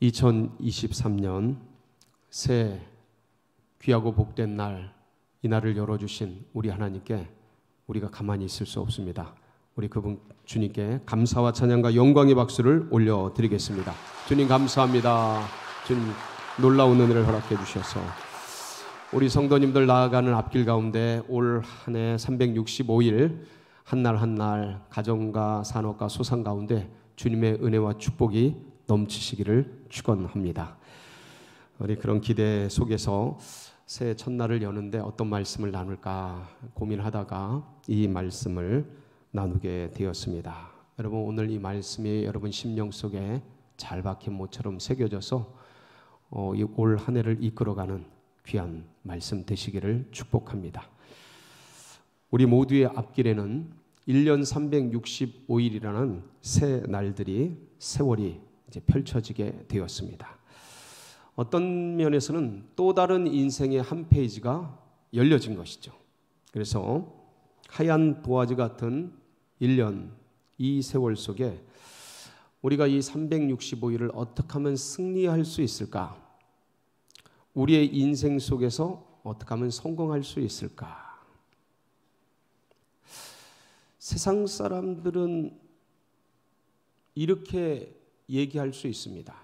2023년 새 귀하고 복된 날, 이 날을 열어주신 우리 하나님께 우리가 가만히 있을 수 없습니다. 우리 그분 주님께 감사와 찬양과 영광의 박수를 올려드리겠습니다. 주님 감사합니다. 주님 놀라운 은혜를 허락해 주셔서 우리 성도님들 나아가는 앞길 가운데 올 한 해 365일 한 날 한 날 가정과 산업과 소상 가운데 주님의 은혜와 축복이 넘치시기를 축원합니다. 우리 그런 기대 속에서 새해 첫날을 여는데 어떤 말씀을 나눌까 고민하다가 이 말씀을 나누게 되었습니다. 여러분, 오늘 이 말씀이 여러분 심령 속에 잘 박힌 모처럼 새겨져서 올 한 해를 이끌어가는 귀한 말씀 되시기를 축복합니다. 우리 모두의 앞길에는 1년 365일이라는 새 날들이, 세월이 이제 펼쳐지게 되었습니다. 어떤 면에서는 또 다른 인생의 한 페이지가 열려진 것이죠. 그래서 하얀 도화지 같은 1년, 이 세월 속에 우리가 이 365일을 어떻게 하면 승리할 수 있을까? 우리의 인생 속에서 어떻게 하면 성공할 수 있을까? 세상 사람들은 이렇게 얘기할 수 있습니다.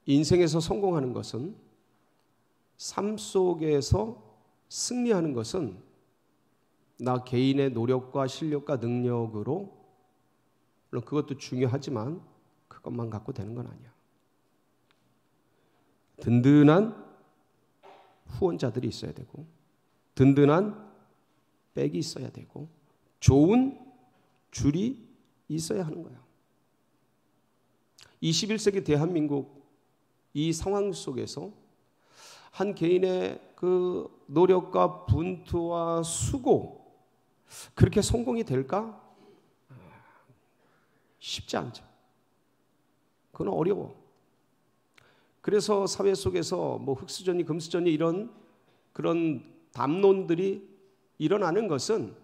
인생에서 성공하는 것은, 삶 속에서 승리하는 것은 나 개인의 노력과 실력과 능력으로, 물론 그것도 중요하지만 그것만 갖고 되는 건 아니야. 든든한 후원자들이 있어야 되고, 든든한 백이 있어야 되고, 좋은 줄이 있어야 하는 거야. 21세기 대한민국 이 상황 속에서 한 개인의 그 노력과 분투와 수고, 그렇게 성공이 될까? 쉽지 않죠. 그건 어려워. 그래서 사회 속에서 뭐 흑수저니 금수저니 이런 그런 담론들이 일어나는 것은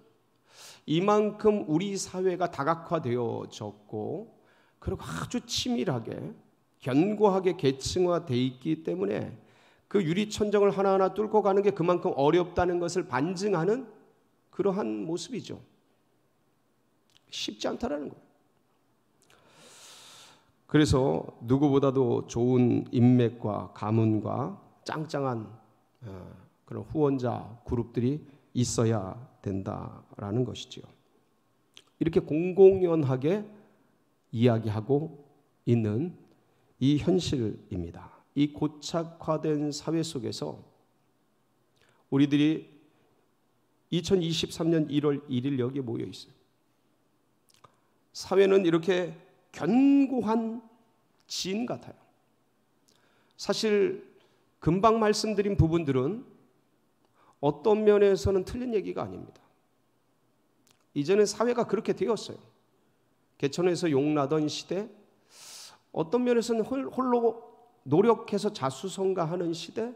이만큼 우리 사회가 다각화되어졌고, 그리고 아주 치밀하게 견고하게 계층화되어 있기 때문에 그 유리천정을 하나하나 뚫고 가는 게 그만큼 어렵다는 것을 반증하는 그러한 모습이죠. 쉽지 않다라는 거예요. 그래서 누구보다도 좋은 인맥과 가문과 짱짱한 그런 후원자 그룹들이 있어야 된다라는 것이죠. 이렇게 공공연하게 이야기하고 있는 이 현실입니다. 이 고착화된 사회 속에서 우리들이 2023년 1월 1일 여기에 모여 있어요. 사회는 이렇게 견고한 진 같아요. 사실 금방 말씀드린 부분들은 어떤 면에서는 틀린 얘기가 아닙니다. 이제는 사회가 그렇게 되었어요. 개천에서 용나던 시대, 어떤 면에서는 홀로 노력해서 자수성가하는 시대,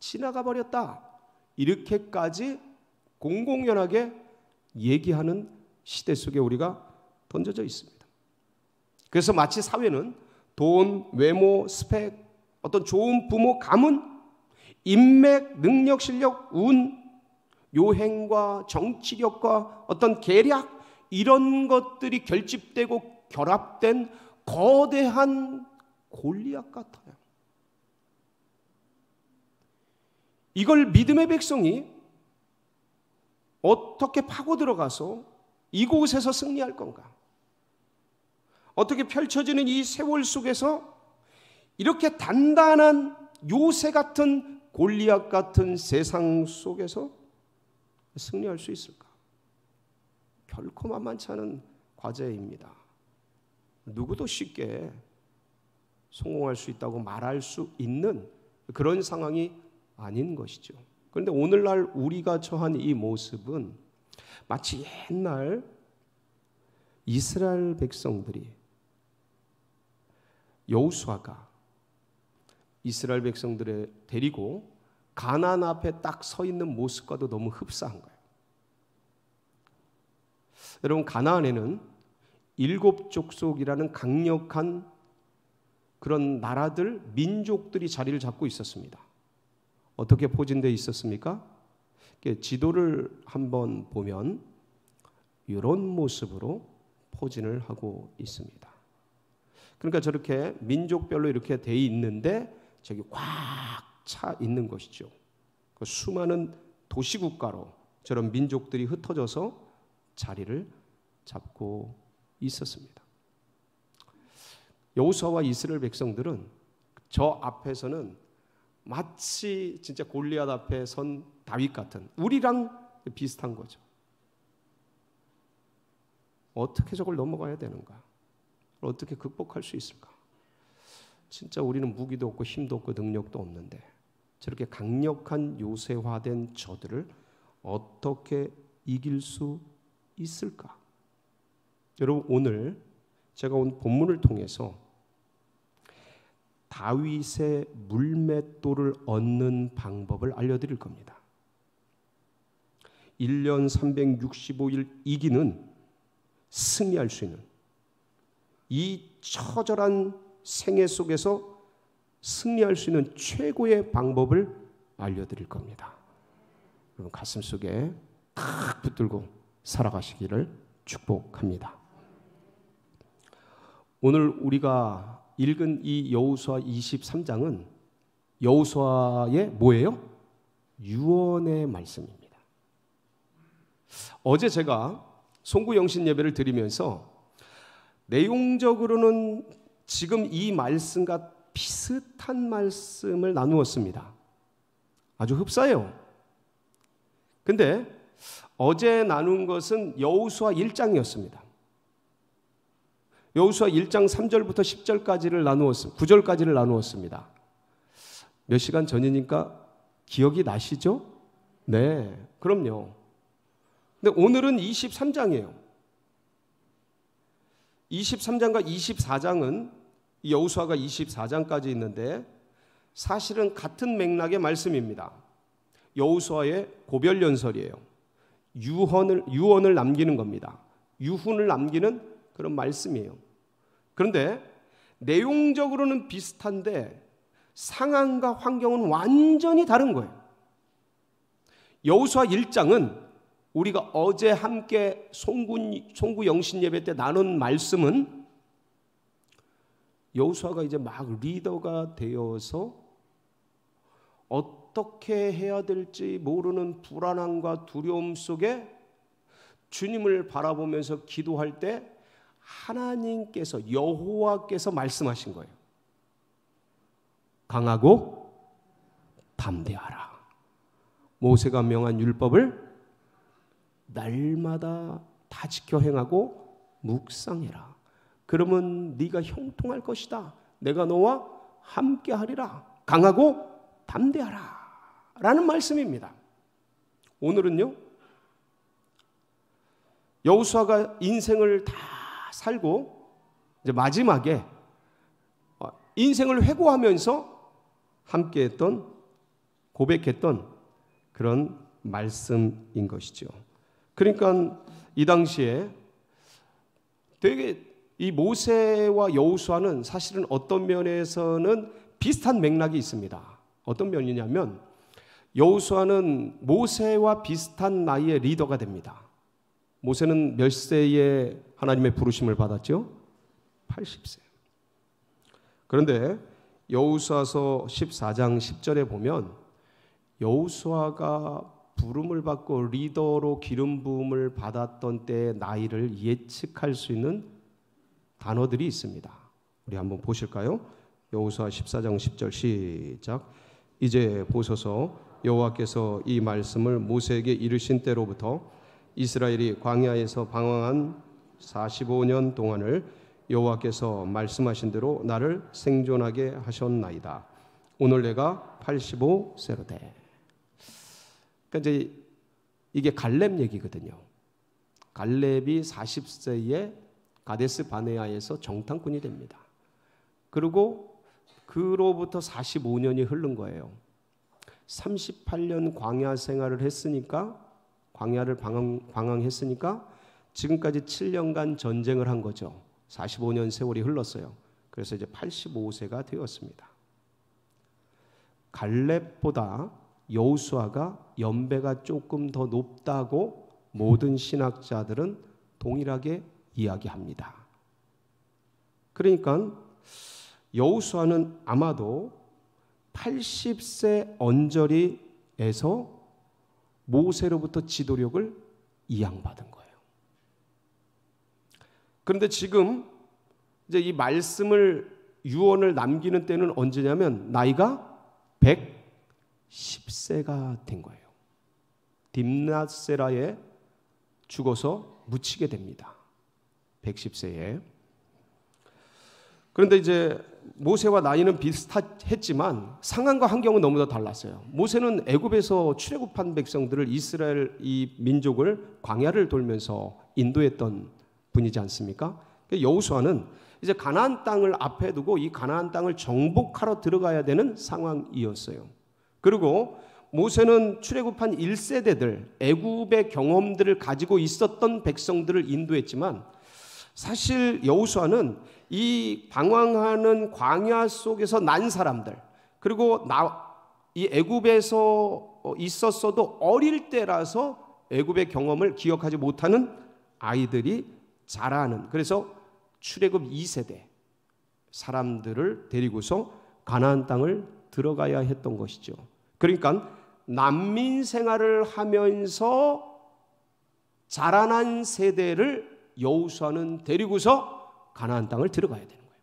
지나가 버렸다. 이렇게까지 공공연하게 얘기하는 시대 속에 우리가 던져져 있습니다. 그래서 마치 사회는 돈, 외모, 스펙, 어떤 좋은 부모, 가문, 인맥, 능력, 실력, 운, 요행과 정치력과 어떤 계략, 이런 것들이 결집되고 결합된 거대한 골리앗 같아요. 이걸 믿음의 백성이 어떻게 파고 들어가서 이곳에서 승리할 건가? 어떻게 펼쳐지는 이 세월 속에서 이렇게 단단한 요새 같은 골리앗 같은 세상 속에서 승리할 수 있을까? 결코 만만치 않은 과제입니다. 누구도 쉽게 성공할 수 있다고 말할 수 있는 그런 상황이 아닌 것이죠. 그런데 오늘날 우리가 처한 이 모습은 마치 옛날 이스라엘 백성들이, 여호수아가 이스라엘 백성들을 데리고 가나안 앞에 딱 서 있는 모습과도 너무 흡사한 거예요. 여러분, 가나안에는 일곱 족속이라는 강력한 그런 나라들, 민족들이 자리를 잡고 있었습니다. 어떻게 포진되어 있었습니까? 지도를 한번 보면 이런 모습으로 포진을 하고 있습니다. 그러니까 저렇게 민족별로 이렇게 돼 있는데 저기 꽉 차 있는 것이죠. 그 수많은 도시국가로 저런 민족들이 흩어져서 자리를 잡고 있었습니다. 여호수아와 이스라엘 백성들은 저 앞에서는 마치 진짜 골리앗 앞에 선 다윗 같은, 우리랑 비슷한 거죠. 어떻게 저걸 넘어가야 되는가? 어떻게 극복할 수 있을까? 진짜 우리는 무기도 없고 힘도 없고 능력도 없는데 저렇게 강력한 요새화된 저들을 어떻게 이길 수 있을까? 여러분, 오늘 제가 온 본문을 통해서 다윗의 물맷돌을 얻는 방법을 알려드릴 겁니다. 1년 365일 이기는, 승리할 수 있는 이 처절한 생애 속에서 승리할 수 있는 최고의 방법을 알려드릴 겁니다. 여러분, 가슴 속에 탁 붙들고 살아가시기를 축복합니다. 오늘 우리가 읽은 이 여호수아 23장은 여호수아의 뭐예요? 유언의 말씀입니다. 어제 제가 송구영신 예배를 드리면서 내용적으로는 지금 이 말씀과 비슷한 말씀을 나누었습니다. 아주 흡사해요. 근데 어제 나눈 것은 여호수아 1장이었습니다. 여호수아 1장 3절부터 10절까지를 나누었습니다. 9절까지를 나누었습니다. 몇 시간 전이니까 기억이 나시죠? 네, 그럼요. 근데 오늘은 23장이에요. 23장과 24장은 여호수아가 24장까지 있는데 사실은 같은 맥락의 말씀입니다. 여호수아의 고별연설이에요. 유언을 남기는 겁니다. 유훈을 남기는 그런 말씀이에요. 그런데 내용적으로는 비슷한데 상황과 환경은 완전히 다른 거예요. 여호수아 1장은 우리가 어제 함께 송구 영신 예배 때 나눈 말씀은 여호수아가 이제 막 리더가 되어서 어떻게 해야 될지 모르는 불안함과 두려움 속에 주님을 바라보면서 기도할 때 하나님께서, 여호와께서 말씀하신 거예요. 강하고 담대하라. 모세가 명한 율법을 날마다 다 지켜 행하고 묵상해라. 그러면 네가 형통할 것이다. 내가 너와 함께 하리라. 강하고 담대하라 라는 말씀입니다. 오늘은요, 여호수아가 인생을 다 살고 이제 마지막에 인생을 회고하면서 함께했던, 고백했던 그런 말씀인 것이죠. 그러니까 이 당시에 되게 이 모세와 여호수아는 사실은 어떤 면에서는 비슷한 맥락이 있습니다. 어떤 면이냐면 여호수아는 모세와 비슷한 나이의 리더가 됩니다. 모세는 몇 세에 하나님의 부르심을 받았죠? 80세. 그런데 여호수아서 14장 10절에 보면 여호수아가 부름을 받고 리더로 기름 부음을 받았던 때의 나이를 예측할 수 있는 단어들이 있습니다. 우리 한번 보실까요? 여호수아 14장 10절 시작. 이제 보소서 여호와께서 이 말씀을 모세에게 이르신 때로부터 이스라엘이 광야에서 방황한 45년 동안을 여호와께서 말씀하신 대로 나를 생존하게 하셨나이다. 오늘 내가 85세로 돼. 그러니까 이제 이게 갈렙 얘기거든요. 갈렙이 40세에 가데스 바네아에서 정탐꾼이 됩니다. 그리고 그로부터 45년이 흐른 거예요. 38년 광야 생활을 했으니까, 광야를 방황했으니까 지금까지 7년간 전쟁을 한 거죠. 45년 세월이 흘렀어요. 그래서 이제 85세가 되었습니다. 갈렙보다 여호수아가 연배가 조금 더 높다고 모든 신학자들은 동일하게 이야기합니다. 그러니까 여호수아는 아마도 80세 언저리에서 모세로부터 지도력을 이양받은 거예요. 그런데 지금 이제 이 말씀을 유언을 남기는 때는 언제냐면 나이가 110세가 된 거예요. 딥낫세라에 죽어서 묻히게 됩니다. 110세에. 그런데 이제 모세와 나이는 비슷했지만 상황과 환경은 너무나 달랐어요. 모세는 애굽에서 출애굽한 백성들을 이스라엘 이 민족을 광야를 돌면서 인도했던 분이지 않습니까? 여호수아는 이제 가나안 땅을 앞에 두고 이 가나안 땅을 정복하러 들어가야 되는 상황이었어요. 그리고 모세는 출애굽한 1세대들 애굽의 경험들을 가지고 있었던 백성들을 인도했지만 사실 여호수아는 이 방황하는 광야 속에서 난 사람들 그리고 이 애굽에서 있었어도 어릴 때라서 애굽의 경험을 기억하지 못하는 아이들이 자라는 그래서 출애굽 2세대 사람들을 데리고서 가나안 땅을 들어가야 했던 것이죠. 그러니까 난민 생활을 하면서 자라난 세대를 여호수아는 데리고서 가나안 땅을 들어가야 되는 거예요.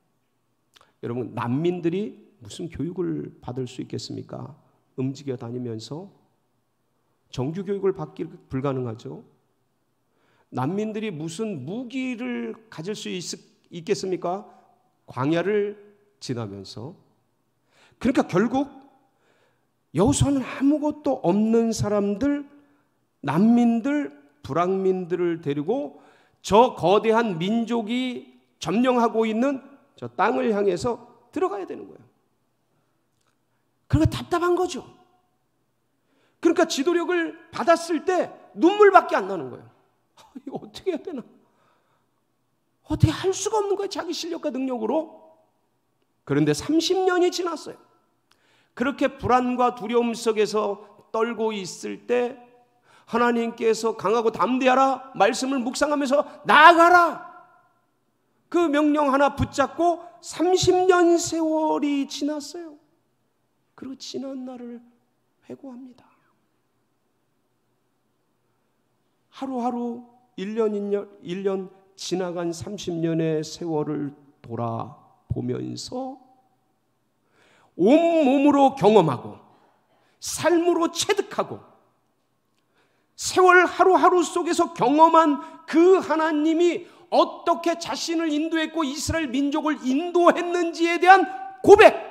여러분 난민들이 무슨 교육을 받을 수 있겠습니까? 움직여 다니면서 정규 교육을 받기 불가능하죠. 난민들이 무슨 무기를 가질 수 있겠습니까? 광야를 지나면서. 그러니까 결국 여호수아는 아무것도 없는 사람들, 난민들, 불황민들을 데리고 저 거대한 민족이 점령하고 있는 저 땅을 향해서 들어가야 되는 거예요. 그러니까 답답한 거죠. 그러니까 지도력을 받았을 때 눈물밖에 안 나는 거예요. 이거 어떻게 해야 되나? 어떻게 할 수가 없는 거예요. 자기 실력과 능력으로. 그런데 30년이 지났어요. 그렇게 불안과 두려움 속에서 떨고 있을 때 하나님께서 강하고 담대하라 말씀을 묵상하면서 나아가라 그 명령 하나 붙잡고 30년 세월이 지났어요. 그리고 지난 날을 회고합니다. 하루하루 1년 지나간 30년의 세월을 돌아보면서 온몸으로 경험하고 삶으로 체득하고 세월 하루하루 속에서 경험한 그 하나님이 어떻게 자신을 인도했고 이스라엘 민족을 인도했는지에 대한 고백.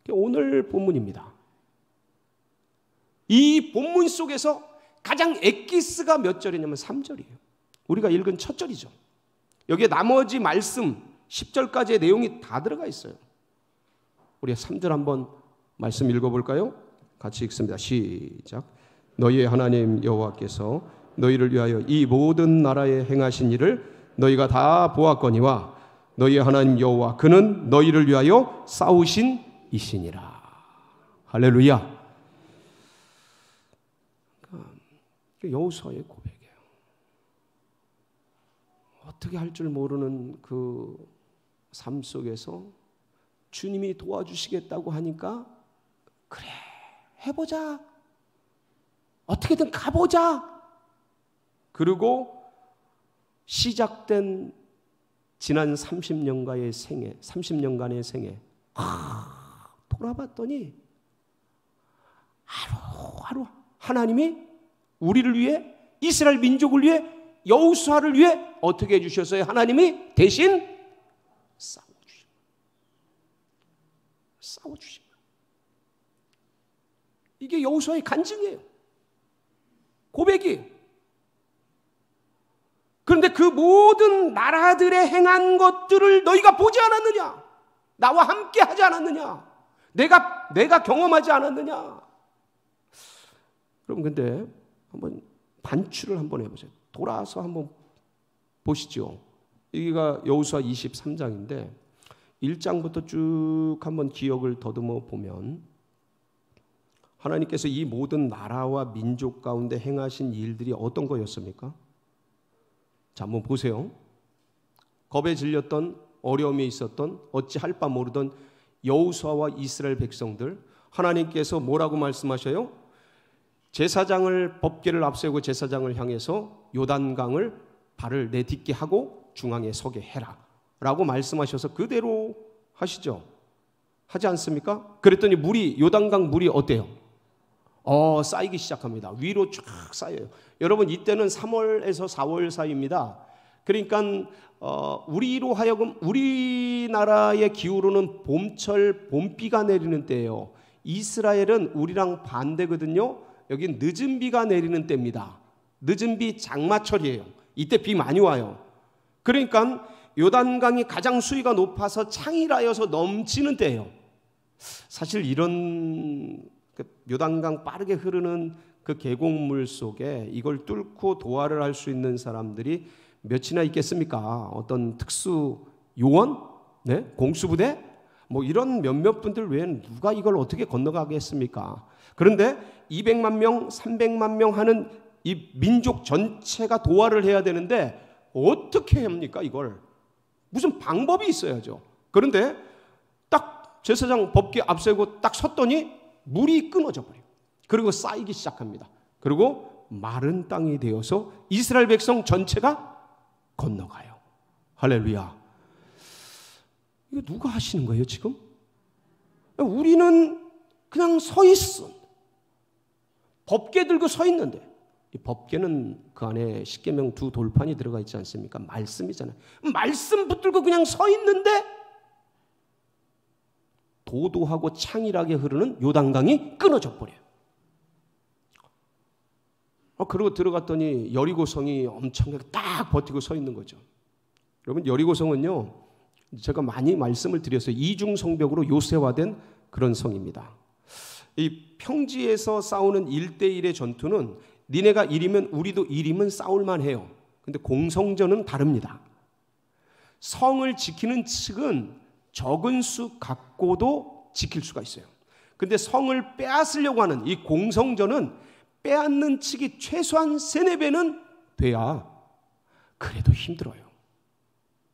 오늘 본문입니다. 이 본문 속에서 가장 엑기스가 몇 절이냐면 3절이에요. 우리가 읽은 첫 절이죠. 여기에 나머지 말씀 10절까지의 내용이 다 들어가 있어요. 우리 3절 한번 말씀 읽어볼까요? 같이 읽습니다. 시작. 너희의 하나님 여호와께서 너희를 위하여 이 모든 나라에 행하신 일을 너희가 다 보았거니와 너희의 하나님 여호와 그는 너희를 위하여 싸우신 이시니라. 할렐루야. 여호수아의 고백이에요. 어떻게 할 줄 모르는 그 삶 속에서 주님이 도와주시겠다고 하니까 그래 해보자. 어떻게든 가보자. 그리고 시작된 지난 30년간의 생애 돌아봤더니 하루하루 하나님이 우리를 위해 이스라엘 민족을 위해 여호수아를 위해 어떻게 해주셨어요? 하나님이 대신 싸워주신 거예요. 이게 여호수아의 간증이에요. 고백이. 그런데 그 모든 나라들의 행한 것들을 너희가 보지 않았느냐? 나와 함께 하지 않았느냐? 내가 경험하지 않았느냐? 그럼 근데 한번 반추를 한번 해보세요. 돌아서 한번 보시죠. 여기가 여호수아 23장인데 1장부터 쭉 한번 기억을 더듬어 보면 하나님께서 이 모든 나라와 민족 가운데 행하신 일들이 어떤 거였습니까? 자, 한번 보세요. 겁에 질렸던, 어려움이 있었던, 어찌할 바 모르던 여호수아와 이스라엘 백성들, 하나님께서 뭐라고 말씀하셔요? 제사장을, 법궤를 앞세우고 제사장을 향해서 요단강을 발을 내딛게 하고 중앙에 서게 해라 라고 말씀하셔서 그대로 하시죠. 하지 않습니까? 그랬더니 물이, 요단강 물이 어때요? 쌓이기 시작합니다. 위로 쫙 쌓여요. 여러분, 이때는 3월에서 4월 사이입니다. 그러니까 우리로 하여금 우리나라의 기후로는 봄철 봄비가 내리는 때예요. 이스라엘은 우리랑 반대거든요. 여기 늦은 비가 내리는 때입니다. 늦은 비 장마철이에요. 이때 비 많이 와요. 그러니까 요단강이 가장 수위가 높아서 창이라여서 넘치는 때예요. 사실 이런 요단강 빠르게 흐르는 그 계곡물 속에 이걸 뚫고 도하를 할 수 있는 사람들이 몇이나 있겠습니까? 어떤 특수 요원, 네? 공수부대, 뭐 이런 몇몇 분들 외에는 누가 이걸 어떻게 건너가겠습니까? 그런데 200만 명, 300만 명 하는 이 민족 전체가 도하를 해야 되는데 어떻게 합니까? 이걸 무슨 방법이 있어야죠. 그런데 딱 제사장 법궤 앞세우고 딱 섰더니 물이 끊어져 버려요. 그리고 쌓이기 시작합니다. 그리고 마른 땅이 되어서 이스라엘 백성 전체가 건너가요. 할렐루야. 이거 누가 하시는 거예요 지금? 우리는 그냥 서 있어. 법궤 들고 서 있는데, 이 법궤는 그 안에 십계명 두 돌판이 들어가 있지 않습니까? 말씀이잖아요. 말씀 붙들고 그냥 서 있는데 도도하고 창일하게 흐르는 요단강이 끊어져 버려요. 그러고 들어갔더니 여리고성이 엄청나게 딱 버티고 서 있는 거죠. 여러분, 여리고성은요, 제가 많이 말씀을 드렸어요. 이중성벽으로 요새화된 그런 성입니다. 이 평지에서 싸우는 1대1의 전투는 니네가 1이면 우리도 1이면 싸울만 해요. 근데 공성전은 다릅니다. 성을 지키는 측은 적은 수 갖고도 지킬 수가 있어요. 근데 성을 빼앗으려고 하는 이 공성전은 빼앗는 측이 최소한 3-4배는 돼야 그래도 힘들어요.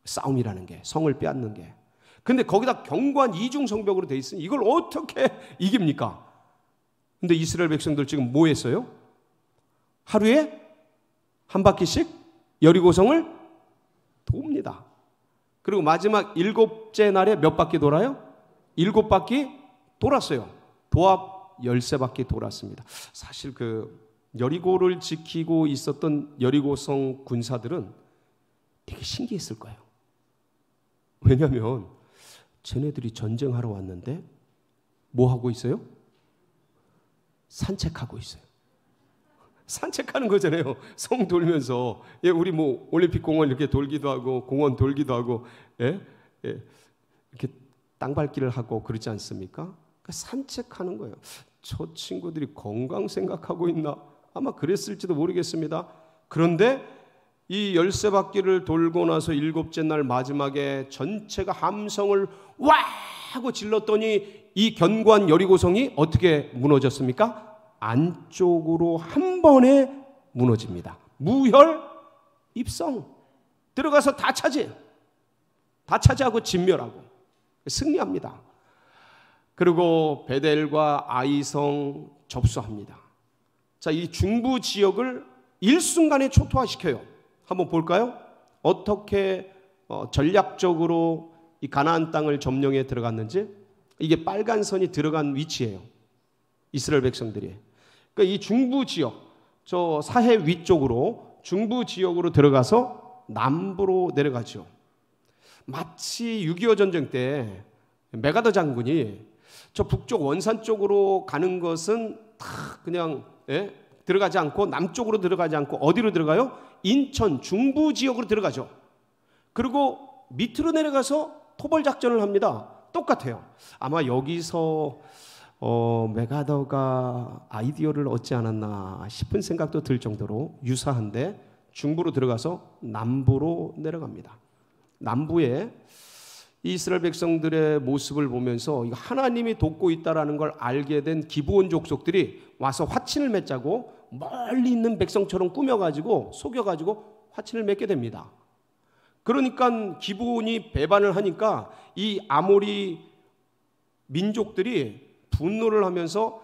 싸움이라는 게, 성을 빼앗는 게. 근데 거기다 견고한 이중성벽으로 돼 있으니 이걸 어떻게 이깁니까? 근데 이스라엘 백성들 지금 뭐 했어요? 하루에 한 바퀴씩 여리고성을 돕니다. 그리고 마지막 7째 날에 몇 바퀴 돌아요? 7바퀴 돌았어요. 도합 13바퀴 돌았습니다. 사실 그 여리고를 지키고 있었던 여리고성 군사들은 되게 신기했을 거예요. 왜냐하면 쟤네들이 전쟁하러 왔는데 뭐 하고 있어요? 산책하고 있어요. 산책하는 거잖아요. 성 돌면서. 예, 우리 뭐 올림픽 공원 이렇게 돌기도 하고 공원 돌기도 하고, 이렇게 땅밟기를 하고 그러지 않습니까? 그러니까 산책하는 거예요. 저 친구들이 건강 생각하고 있나? 아마 그랬을지도 모르겠습니다. 그런데 이 13바퀴를 돌고 나서 7째 날 마지막에 전체가 함성을 와 하고 질렀더니 이 견고한 여리고성이 어떻게 무너졌습니까? 안쪽으로 한 번에 무너집니다. 무혈 입성. 들어가서 다 차지하고 진멸하고 승리합니다. 그리고 베델과 아이성 접수합니다. 자, 이 중부 지역을 일순간에 초토화시켜요. 한번 볼까요? 어떻게 전략적으로 이 가나안 땅을 점령해 들어갔는지. 이게 빨간 선이 들어간 위치예요. 이스라엘 백성들이. 그러니까 이 중부 지역, 저 사해 위쪽으로 중부 지역으로 들어가서 남부로 내려가죠. 마치 6.25 전쟁 때 메가더 장군이 저 북쪽 원산 쪽으로 가는 것은 다 그냥 들어가지 않고 남쪽으로 들어가지 않고 어디로 들어가요? 인천 중부 지역으로 들어가죠. 그리고 밑으로 내려가서 토벌 작전을 합니다. 똑같아요. 아마 여기서 메가더가 아이디어를 얻지 않았나 싶은 생각도 들 정도로 유사한데 중부로 들어가서 남부로 내려갑니다. 남부에 이스라엘 백성들의 모습을 보면서 하나님이 돕고 있다는 걸 알게 된 기브온 족속들이 와서 화친을 맺자고 멀리 있는 백성처럼 꾸며가지고 속여가지고 화친을 맺게 됩니다. 그러니까 기브온이 배반을 하니까 이 아모리 민족들이 분노를 하면서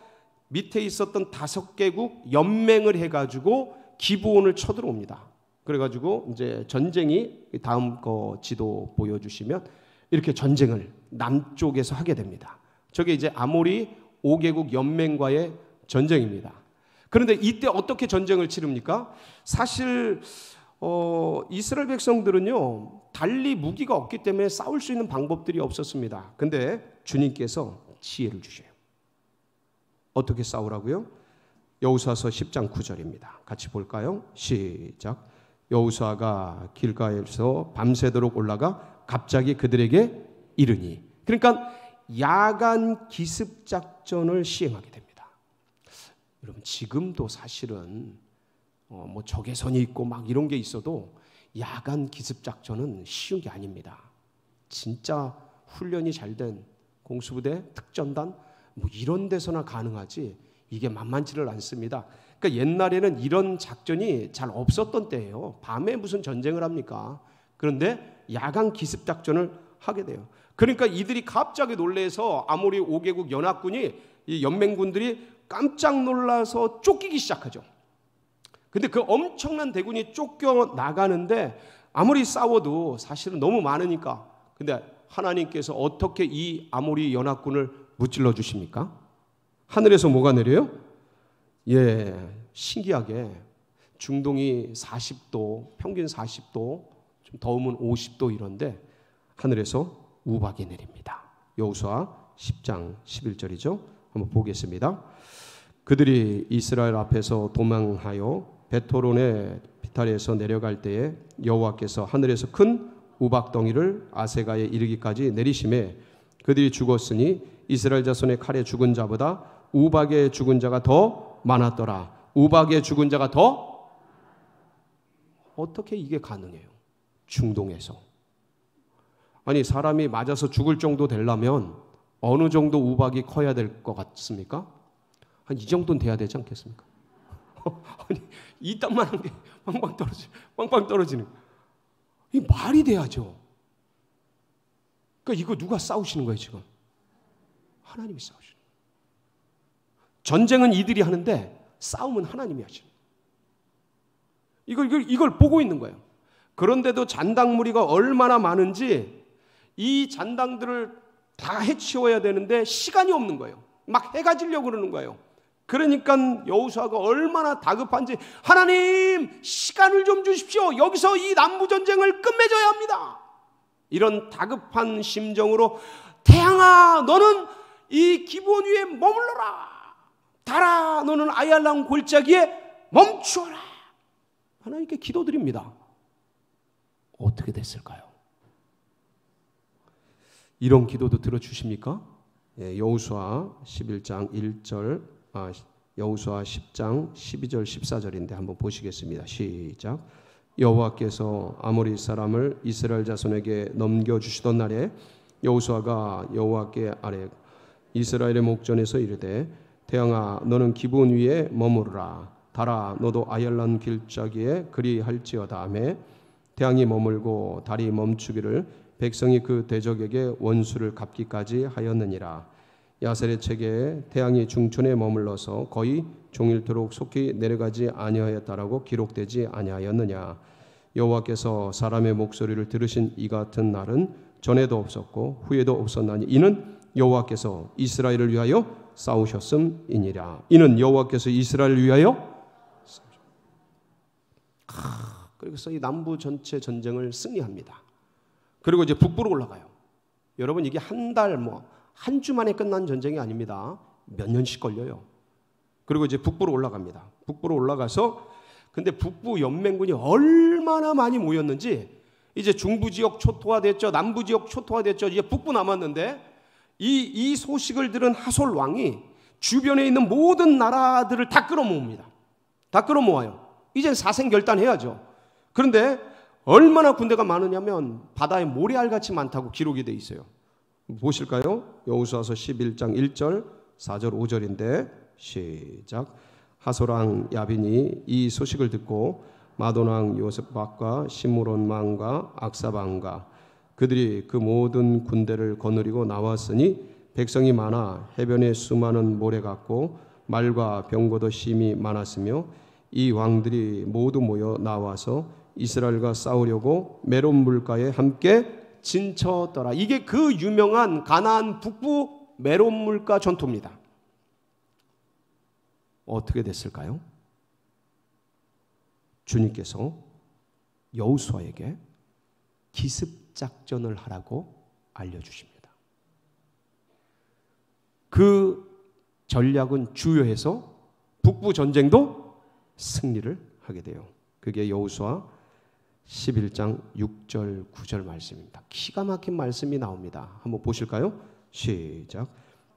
밑에 있었던 5개국 연맹을 해가지고 기브온을 쳐들어옵니다. 그래가지고 이제 전쟁이 다음 거 지도 보여주시면 이렇게 전쟁을 남쪽에서 하게 됩니다. 저게 이제 아모리 5개국 연맹과의 전쟁입니다. 그런데 이때 어떻게 전쟁을 치릅니까? 사실 이스라엘 백성들은요 달리 무기가 없기 때문에 싸울 수 있는 방법들이 없었습니다. 근데 주님께서 지혜를 주셔요. 어떻게 싸우라고요? 여호수아서 10장 9절입니다. 같이 볼까요? 시작. 여호수아가 길가에서 밤새도록 올라가 갑자기 그들에게 이르니. 그러니까 야간 기습 작전을 시행하게 됩니다. 여러분 지금도 사실은 뭐 적외선이 있고 막 이런 게 있어도 야간 기습 작전은 쉬운 게 아닙니다. 진짜 훈련이 잘 된 공수부대, 특전단 뭐 이런 데서나 가능하지 이게 만만치를 않습니다. 그러니까 옛날에는 이런 작전이 잘 없었던 때예요. 밤에 무슨 전쟁을 합니까? 그런데 야간 기습 작전을 하게 돼요. 그러니까 이들이 갑자기 놀래서 아모리 5개국 연합군이 이 연맹군들이 깜짝 놀라서 쫓기기 시작하죠. 근데 그 엄청난 대군이 쫓겨 나가는데 아무리 싸워도 사실은 너무 많으니까. 근데 하나님께서 어떻게 이 아모리 연합군을 무찔러 주십니까? 하늘에서 뭐가 내려요? 예, 신기하게 중동이 40도, 평균 40도, 좀 더우면 50도 이런데 하늘에서 우박이 내립니다. 여호수아 10장 11절이죠. 한번 보겠습니다. 그들이 이스라엘 앞에서 도망하여 베토론의 비탈에서 내려갈 때에 여호와께서 하늘에서 큰 우박덩이를 아세가에 이르기까지 내리심에 그들이 죽었으니 이스라엘 자손의 칼에 죽은 자보다 우박에 죽은 자가 더 많았더라. 우박에 죽은 자가 더? 어떻게 이게 가능해요? 중동에서. 아니 사람이 맞아서 죽을 정도 되려면 어느 정도 우박이 커야 될 것 같습니까? 한 이 정도는 돼야 되지 않겠습니까? 아니 이딴만한 게 빵빵 떨어지는 이 말이 돼야죠. 그러니까 이거 누가 싸우시는 거예요 지금? 하나님이 싸우시는 거예요. 전쟁은 이들이 하는데 싸움은 하나님이 하시는 거예요. 이걸 보고 있는 거예요. 그런데도 잔당 무리가 얼마나 많은지 이 잔당들을 다 해치워야 되는데 시간이 없는 거예요. 막 해가 지려고 그러는 거예요. 그러니까 여호수아가 얼마나 다급한지 하나님 시간을 좀 주십시오. 여기서 이 남부전쟁을 끝맺어야 합니다. 이런 다급한 심정으로 태양아 너는 이 기브온 위에 머물러라. 달아 너는 아얄람 골짜기에 멈추어라. 하나님께 기도드립니다. 어떻게 됐을까요? 이런 기도도 들어주십니까? 여호수아 11장 1절 여호수아 10장 12절 14절인데 한번 보시겠습니다. 시작. 여호와께서 아모리 사람을 이스라엘 자손에게 넘겨주시던 날에 여호수아가 여호와께 아뢰 이스라엘의 목전에서 이르되 태양아 너는 기브온 위에 머무르라. 달아 너도 아얄란 길짜기에 그리할지어다 하매 태양이 머물고 달이 멈추기를 백성이 그 대적에게 원수를 갚기까지 하였느니라. 야셀의 책에 태양이 중천에 머물러서 거의 종일토록 속히 내려가지 아니하였다라고 기록되지 아니하였느냐. 여호와께서 사람의 목소리를 들으신 이 같은 날은 전에도 없었고 후에도 없었나니 이는 여호와께서 이스라엘을 위하여 싸우셨음이니라. 이는 여호와께서 이스라엘을 위하여 그래서 이 남부 전체 전쟁을 승리합니다. 그리고 이제 북부로 올라가요. 여러분 이게 한 달 한 주 만에 끝난 전쟁이 아닙니다. 몇 년씩 걸려요. 그리고 이제 북부로 올라갑니다. 북부로 올라가서 근데 북부 연맹군이 얼마나 많이 모였는지 이제 중부 지역 초토화됐죠. 남부 지역 초토화됐죠. 이제 북부 남았는데 이 소식을 들은 하솔 왕이 주변에 있는 모든 나라들을 다 끌어모읍니다. 다 끌어모아요. 이제 사생결단해야죠. 그런데 얼마나 군대가 많으냐면 바다에 모래알같이 많다고 기록이 돼 있어요. 보실까요? 여호수아서 11장 1절, 4절, 5절인데 시작. 하소랑 야빈이 이 소식을 듣고 마돈왕 요셉박과 시므론 왕과 악삽 왕과 그들이 그 모든 군대를 거느리고 나왔으니 백성이 많아 해변에 수많은 모래 같고 말과 병거도 심히 많았으며 이 왕들이 모두 모여 나와서 이스라엘과 싸우려고 메론 물가에 함께 진쳤더라. 이게 그 유명한 가나안 북부 메론 물가 전투입니다. 어떻게 됐을까요? 주님께서 여호수아에게 기습 작전을 하라고 알려주십니다. 그 전략은 주요해서 북부 전쟁도 승리를 하게 돼요. 그게 여호수아 11장 6절 9절 말씀입니다. 기가 막힌 말씀이 나옵니다. 한번 보실까요? 시작.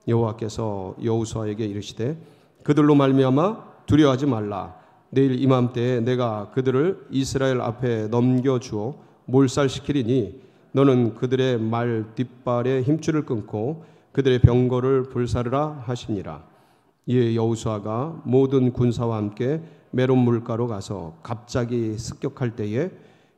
여호와께서 여호수아에게 이르시되 그들로 말미암아 두려워하지 말라. 내일 이맘때에 내가 그들을 이스라엘 앞에 넘겨주어 몰살시키리니 너는 그들의 말 뒷발에 힘줄을 끊고 그들의 병거를 불사르라 하시니라. 이에 여호수아가 모든 군사와 함께 메론 물가로 가서 갑자기 습격할 때에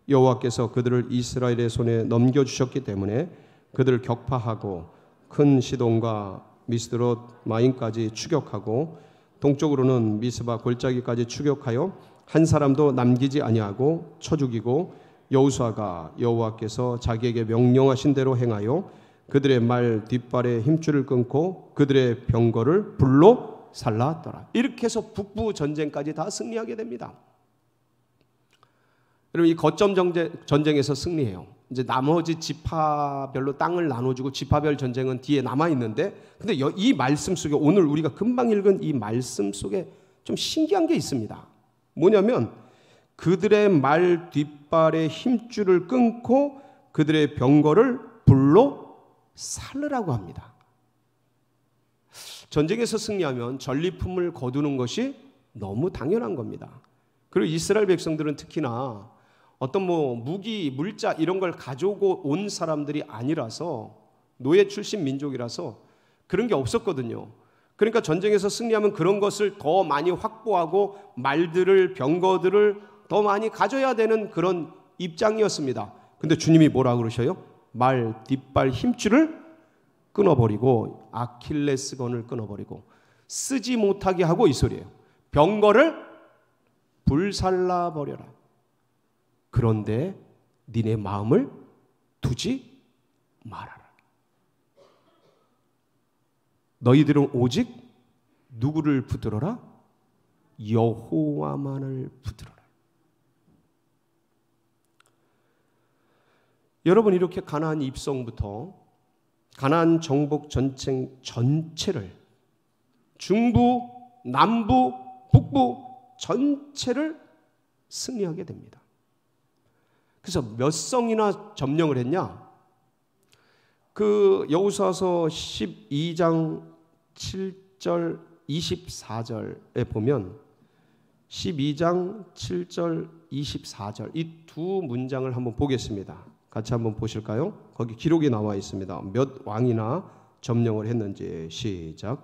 여호와께서 그들을 이스라엘의 손에 넘겨주셨기 때문에 그들을 격파하고 큰 시돈과 미스드롯 마임까지 추격하고 동쪽으로는 미스바 골짜기까지 추격하여 한 사람도 남기지 아니하고 쳐 죽이고 여호수아가 여호와께서 자기에게 명령하신 대로 행하여 그들의 말 뒷발에 힘줄을 끊고 그들의 병거를 불로 살랐더라. 이렇게 해서 북부 전쟁까지 다 승리하게 됩니다. 여러분, 이 거점 전쟁에서 승리해요. 이제 나머지 지파별로 땅을 나눠주고 지파별 전쟁은 뒤에 남아 있는데, 근데 이 말씀 속에 오늘 우리가 금방 읽은 이 말씀 속에 좀 신기한 게 있습니다. 뭐냐면 그들의 말 뒷발에 힘줄을 끊고 그들의 병거를 불로 살르라고 합니다. 전쟁에서 승리하면 전리품을 거두는 것이 너무 당연한 겁니다. 그리고 이스라엘 백성들은 특히나 어떤 무기, 물자 이런 걸 가지고 온 사람들이 아니라서 노예 출신 민족이라서 그런 게 없었거든요. 그러니까 전쟁에서 승리하면 그런 것을 더 많이 확보하고 말들을, 병거들을 더 많이 가져야 되는 그런 입장이었습니다. 근데 주님이 뭐라 그러셔요? 말 뒷발 힘줄을 끊어버리고 아킬레스건을 끊어버리고 쓰지 못하게 하고 이 소리예요. 병거를 불살라버려라. 그런데 니네 마음을 두지 말아라. 너희들은 오직 누구를 붙들어라? 여호와만을 붙들어라. 여러분, 이렇게 가나안 입성부터 가나안 정복 전쟁 전체를, 중부, 남부, 북부 전체를 승리하게 됩니다. 그래서 몇 성이나 점령을 했냐? 그 여호수아서 12장 7절 24절에 보면 12장 7절 24절 이 두 문장을 한번 보겠습니다. 같이 한번 보실까요? 거기 기록이 나와 있습니다. 몇 왕이나 점령을 했는지. 시작.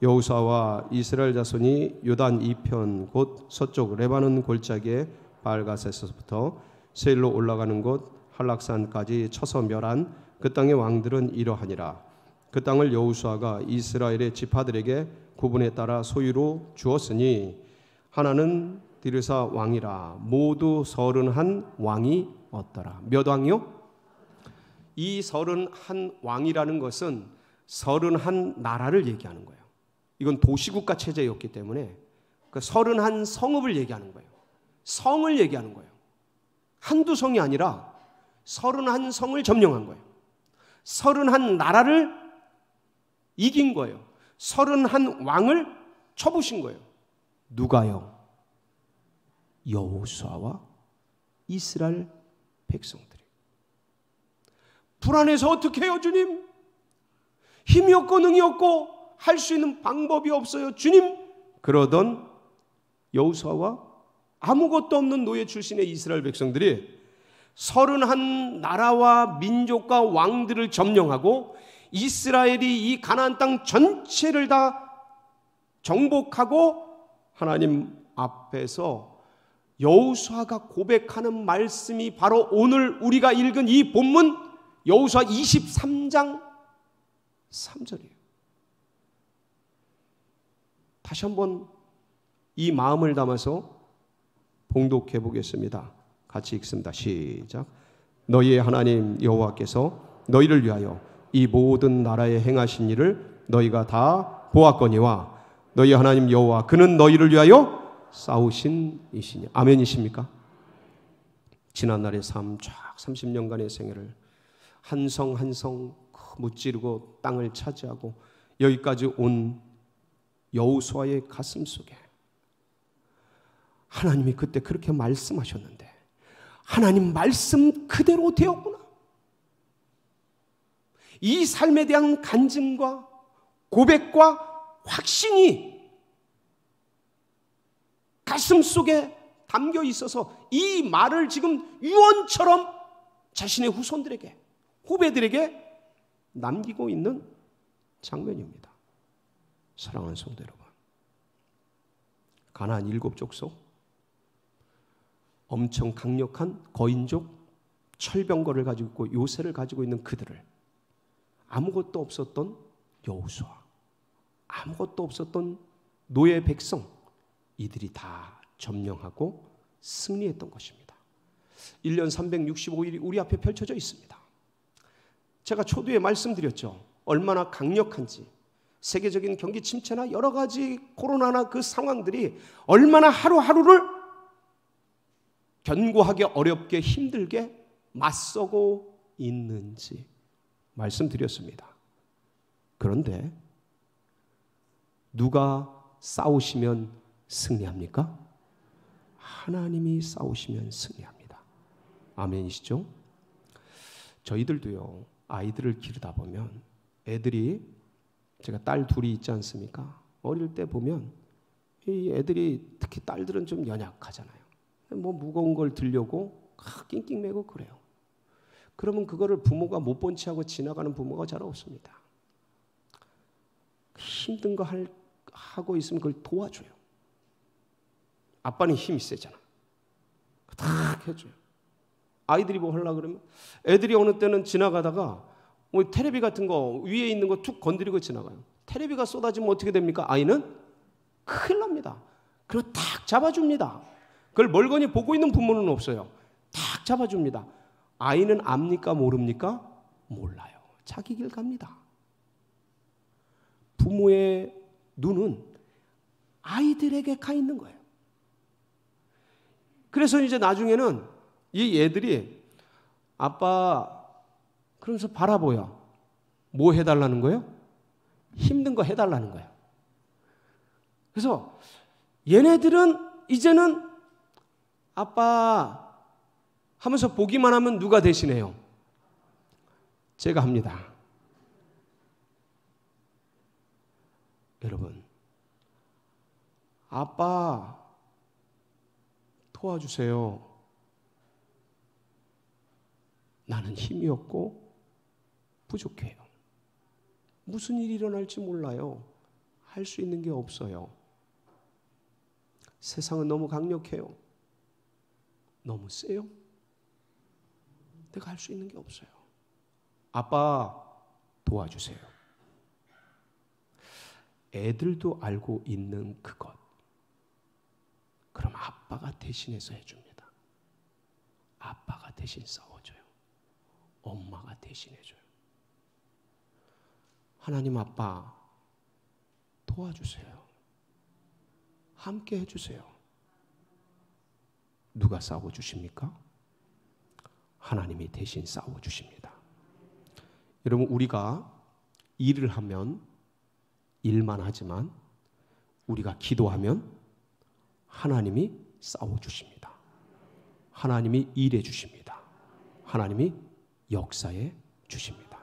여호수아와 이스라엘 자손이 요단 이편 곧 서쪽 레바논 골짜기에 바알가세서부터 세일로 올라가는 곳 한락산까지 쳐서 멸한 그 땅의 왕들은 이러하니라. 그 땅을 여호수아가 이스라엘의 지파들에게 구분에 따라 소유로 주었으니 하나는 디르사 왕이라. 모두 31 왕이 없더라. 몇 왕이요? 이 31 왕이라는 것은 31 나라를 얘기하는 거예요. 이건 도시국가 체제였기 때문에 그 31 성읍을 얘기하는 거예요. 성을 얘기하는 거예요. 한두 성이 아니라 31 성을 점령한 거예요. 31 나라를 이긴 거예요. 31 왕을 쳐부신 거예요. 누가요? 여호수아와 이스라엘 백성들이. 불안해서 어떻게 해요, 주님? 힘이 없고 능이 없고 할 수 있는 방법이 없어요, 주님. 그러던 여호수아와 아무것도 없는 노예 출신의 이스라엘 백성들이 31 나라와 민족과 왕들을 점령하고 이스라엘이 이 가나안 땅 전체를 다 정복하고 하나님 앞에서 여호수아가 고백하는 말씀이 바로 오늘 우리가 읽은 이 본문 여호수아 23장 3절이에요. 다시 한번 이 마음을 담아서 봉독해 보겠습니다. 같이 읽습니다. 시작. 너희의 하나님 여호와께서 너희를 위하여 이 모든 나라에 행하신 일을 너희가 다 보았거니와 너희 하나님 여호와 그는 너희를 위하여 싸우신 이시니. 아멘이십니까? 지난날의 삶 쫙 30년간의 생애를 한 성 한 성 무찌르고 땅을 차지하고 여기까지 온 여호수아의 가슴 속에 하나님이 그때 그렇게 말씀하셨는데 하나님 말씀 그대로 되었구나. 이 삶에 대한 간증과 고백과 확신이 가슴 속에 담겨 있어서 이 말을 지금 유언처럼 자신의 후손들에게, 후배들에게 남기고 있는 장면입니다. 사랑하는 성도 여러분, 가나안 7족속 엄청 강력한 거인족 철병거를 가지고 있고 요새를 가지고 있는 그들을 아무것도 없었던 여호수아, 아무것도 없었던 노예 백성, 이들이 다 점령하고 승리했던 것입니다. 1년 365일이 우리 앞에 펼쳐져 있습니다. 제가 초두에 말씀드렸죠. 얼마나 강력한지, 세계적인 경기 침체나 여러 가지 코로나나 그 상황들이 얼마나 하루하루를 견고하게 어렵게 힘들게 맞서고 있는지 말씀드렸습니다. 그런데 누가 싸우시면 승리합니까? 하나님이 싸우시면 승리합니다. 아멘이시죠? 저희들도요, 아이들을 기르다 보면 애들이, 제가 딸 둘이 있지 않습니까? 어릴 때 보면 이 애들이, 특히 딸들은 좀 연약하잖아요. 뭐 무거운 걸 들려고 낑낑매고 그래요. 그러면 그거를 부모가 못 본 채 하고 지나가는 부모가 잘 없습니다. 힘든 거 하고 있으면 그걸 도와줘요. 아빠는 힘이 세잖아. 탁 해줘요. 아이들이 뭐 하려고 그러면 애들이 어느 때는 지나가다가 뭐 테레비 같은 거 위에 있는 거 툭 건드리고 지나가요. 테레비가 쏟아지면 어떻게 됩니까? 아이는 큰일 납니다. 그리고 탁 잡아줍니다. 그걸 멀거니 보고 있는 부모는 없어요. 탁 잡아줍니다. 아이는 압니까 모릅니까? 몰라요. 자기 길 갑니다. 부모의 눈은 아이들에게 가 있는 거예요. 그래서 이제 나중에는 이 애들이 아빠 그러면서 바라보여. 뭐 해달라는 거예요? 힘든 거 해달라는 거예요. 그래서 얘네들은 이제는 아빠 하면서 보기만 하면 누가 대신해요? 제가 합니다. 여러분, 아빠 도와주세요. 나는 힘이 없고 부족해요. 무슨 일이 일어날지 몰라요. 할 수 있는 게 없어요. 세상은 너무 강력해요. 너무 세요. 내가 할 수 있는 게 없어요. 아빠 도와주세요. 애들도 알고 있는 그것. 그럼 아빠가 대신해서 해줍니다. 아빠가 대신 싸워줘요. 엄마가 대신해줘요. 하나님 아빠 도와주세요. 함께 해주세요. 누가 싸워주십니까? 하나님이 대신 싸워주십니다. 여러분, 우리가 일을 하면 일만 하지만 우리가 기도하면 하나님이 싸워주십니다. 하나님이 일해 주십니다. 하나님이 역사해 주십니다.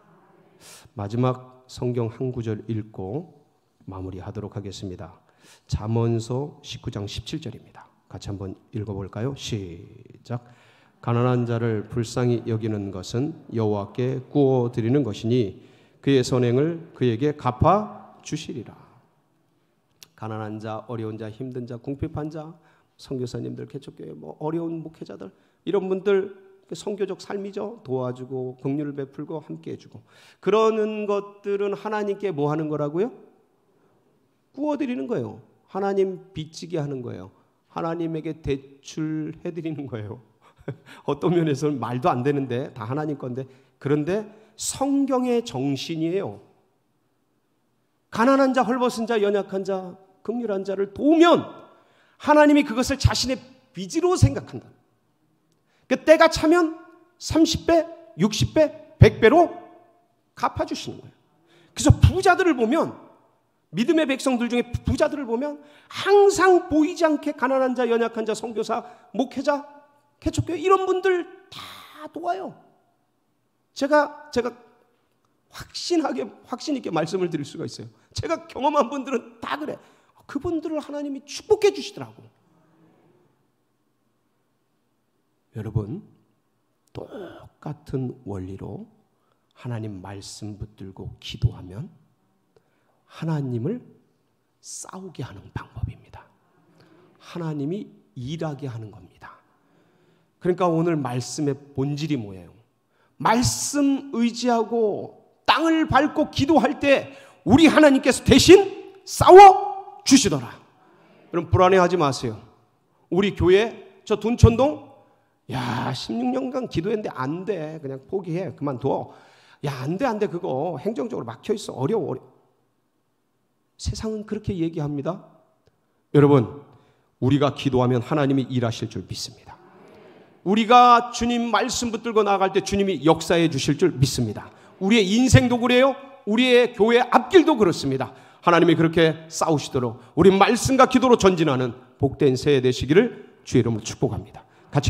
마지막 성경 한 구절 읽고 마무리하도록 하겠습니다. 잠언서 19장 17절입니다. 같이 한번 읽어볼까요? 시작. 가난한 자를 불쌍히 여기는 것은 여호와께 구워 드리는 것이니 그의 선행을 그에게 갚아 주시리라. 가난한 자, 어려운 자, 힘든 자, 궁핍한 자, 선교사님들, 개척교회 어려운 목회자들, 이런 분들 선교적 삶이죠. 도와주고 긍휼을 베풀고 함께 해주고, 그러는 것들은 하나님께 뭐 하는 거라고요? 구워드리는 거예요. 하나님 빚지게 하는 거예요. 하나님에게 대출해드리는 거예요. 어떤 면에서는 말도 안 되는데 다 하나님 건데, 그런데 성경의 정신이에요. 가난한 자, 헐벗은 자, 연약한 자, 긍휼한 자를 도우면 하나님이 그것을 자신의 빚으로 생각한다. 그 때가 차면 30배, 60배, 100배로 갚아주시는 거예요. 그래서 부자들을 보면, 믿음의 백성들 중에 부자들을 보면 항상 보이지 않게 가난한 자, 연약한 자, 선교사, 목회자, 개척교회 이런 분들 다 도와요. 제가 확신 있게 말씀을 드릴 수가 있어요. 제가 경험한 분들은 다 그래. 그분들을 하나님이 축복해 주시더라고. 여러분, 똑같은 원리로 하나님 말씀 붙들고 기도하면 하나님을 싸우게 하는 방법입니다. 하나님이 일하게 하는 겁니다. 그러니까 오늘 말씀의 본질이 뭐예요? 말씀 의지하고 땅을 밟고 기도할 때 우리 하나님께서 대신 싸워 주시더라. 여러분 불안해하지 마세요. 우리 교회 저 둔천동 16년간 기도했는데 안 돼. 그냥 포기해. 그만둬. 안 돼. 그거 행정적으로 막혀있어. 어려워. 세상은 그렇게 얘기합니다. 여러분, 우리가 기도하면 하나님이 일하실 줄 믿습니다. 우리가 주님 말씀 붙들고 나아갈 때 주님이 역사해 주실 줄 믿습니다. 우리의 인생도 그래요. 우리의 교회 앞길도 그렇습니다. 하나님이 그렇게 싸우시도록 우리 말씀과 기도로 전진하는 복된 새해 되시기를 주의 이름으로 축복합니다. 같이 기도